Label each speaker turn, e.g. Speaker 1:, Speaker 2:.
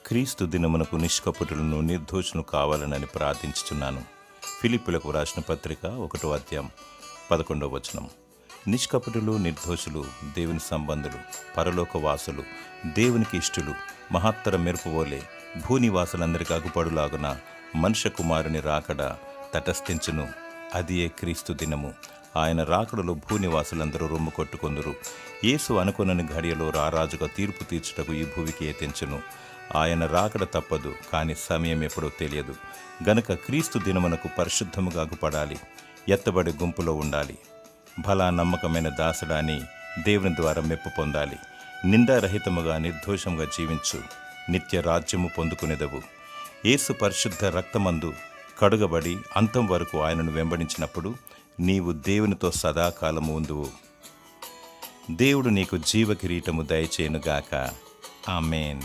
Speaker 1: క్రీస్తు దినమునకు నిష్కపటులను నిర్దోషులు కావాలనని ప్రార్థించుచున్నాను. ఫిలిప్పులకు రాసిన పత్రిక 1వ అధ్యాయం 11వ వచనం. నిష్కపటులు, నిర్దోషులు, దేవుని సంబంధులు, పరలోకవాసులు, దేవునికి ఇష్టులు, మహత్తర మెరుపువోలే భూనివాసులందరికీ అగుపడులాగున మనుష్య కుమారుని రాకడ తటస్థించును. అదియే క్రీస్తు దినము. ఆయన రాకడలో భూనివాసులందరూ రొమ్ము కొట్టుకొందురు. యేసు అనుకొనని ఘడియలో రారాజుగా తీర్పు తీర్చుటకు ఈ భూమికి ఎత్తించును. ఆయన రాకడ తప్పదు, కానీ సమయం ఎప్పుడో తెలియదు. గనుక క్రీస్తు దినమునకు పరిశుద్ధముగా అగుపడాలి, ఎత్తబడి గుంపులో ఉండాలి. భలా నమ్మకమైన దాసుడాని దేవుని ద్వారా మెప్పు పొందాలి. నిందారహితముగా నిర్దోషంగా జీవించు, నిత్య రాజ్యము పొందుకునేదవు. యేసు పరిశుద్ధ రక్తమందు కడుగబడి అంతం వరకు ఆయనను వెంబడించినప్పుడు నీవు దేవునితో సదాకాలము ఉందువు. దేవుడు నీకు జీవ కిరీటము దయచేయునుగాక. ఆమేన్.